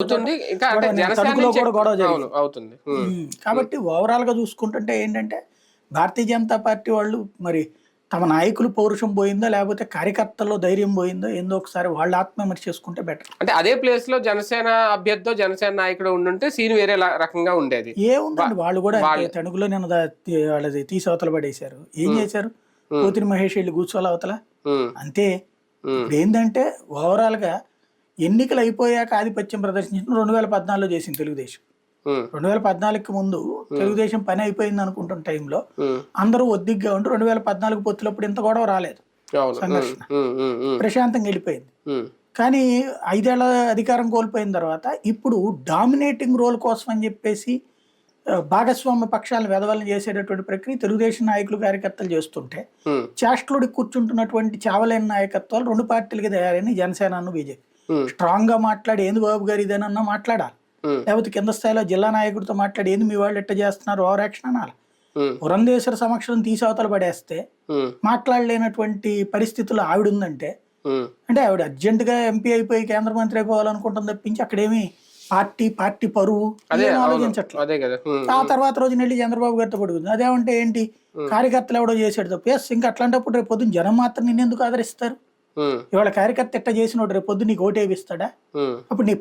అవుతుంది. ఇంకా అంటే గొడవ జనసేన తణుకులో నుంచి కూడా గొడవ అవును. జరిగింది. అవుతుంది. కాబట్టి ఓవరాల్ గా చూసుకుంటుంటే ఏంటంటే భారతీయ జనతా పార్టీ వాళ్ళు మరి తమ నాయకులు పౌరుషం పోయిందో లేకపోతే కార్యకర్తల్లో ధైర్యం పోయిందో ఏందో ఒకసారి వాళ్ళు ఆత్మవిమర్శ చేసుకుంటే బెటర్. అంటే అదే ప్లేస్ లో జనసేన అభ్యర్థో జనసేన నాయకుడు ఉండుంటే సీన్ వేరే రకంగా ఉండేది. ఏముందండి వాళ్ళు కూడా అంతే. వాళ్ళు తణుకులో నేను వాళ్ళది తీసి అవతల పడేశారు. ఏం చేశారు? ఉమ్, పోతిని మహేష్ వెళ్ళి కూర్చోవాలి అవతల. ఉమ్, అంతే. ఉమ్, ఇప్పుడు ఏంటంటే ఓవరాల్ గా ఎన్నికలు అయిపోయాక ఆధిపత్యం ప్రదర్శించడం 2014లో చేసింది తెలుగుదేశం. ఉమ్, 2014కి ముందు తెలుగుదేశం పని అయిపోయింది అనుకుంటున్న టైంలో ఉమ్, అందరూ ఒద్దిగ్గా ఉండి 2014 పొత్తులప్పుడు ఇంత గొడవ రాలేదు. అవును. సంఘర్షణ ఉమ్, ఉమ్, ఉమ్, ప్రశాంతంగా వెళ్ళిపోయింది. ఉమ్, కానీ 5 ఏళ్ల అధికారం కోల్పోయిన తర్వాత ఇప్పుడు డామినేటింగ్ రోల్ కోసం అని చెప్పేసి భాగస్వామ్య పక్షాలను వెధవలను చేసేటటువంటి ప్రక్రియ తెలుగుదేశం నాయకులు కార్యకర్తలు చేస్తుంటే ఉమ్, చేష్టలుడి కూర్చుంటున్నటువంటి చావలేని నాయకత్వాలు రెండు పార్టీలకి తయారైన జనసేనను బీజేపీ ఉమ్, స్ట్రాంగ్ గా మాట్లాడి ఏంది బాబు గారు ఇదేనన్నా మాట్లాడాలి. ఉమ్, లేకపోతే కింద స్థాయిలో జిల్లా నాయకుడితో మాట్లాడి ఏంది మీ వాళ్ళు ఎట్ట చేస్తున్నారు ఓవర్ యాక్షన్ అనాలి. ఉమ్, పురంధేశ్వర సమక్షం తీసి అవతల పడేస్తే ఉమ్, మాట్లాడలేనటువంటి పరిస్థితుల్లో ఆవిడ ఉందంటే ఉమ్, అంటే ఆవిడ అర్జెంటుగా ఎంపీ అయిపోయి కేంద్ర మంత్రి అయిపోవాలనుకుంటుంది తప్పించి అక్కడేమి పార్టీ పరువు అదే ఏం అవును. ఆలోచించట్లేదు. అదే కదా. ఆ తర్వాత రోజు వెళ్ళి చంద్రబాబు గారితో పడుకుంది. అదేమంటే ఏంటి కార్యకర్తలు ఎవడో చేసాడు తప్పు. ఎస్ ఇంకా అట్లాంటప్పుడు రేపు పొద్దున్న జనం మాత్రం నిన్నెందుకు ఆదరిస్తారు? ఉమ్, ఇవాళ కార్యకర్త ఎట్ట చేసినోడు రేపు పొద్దున్న నీకు ఓటు వేపిస్తాడా? ఉమ్. అప్పుడు నీ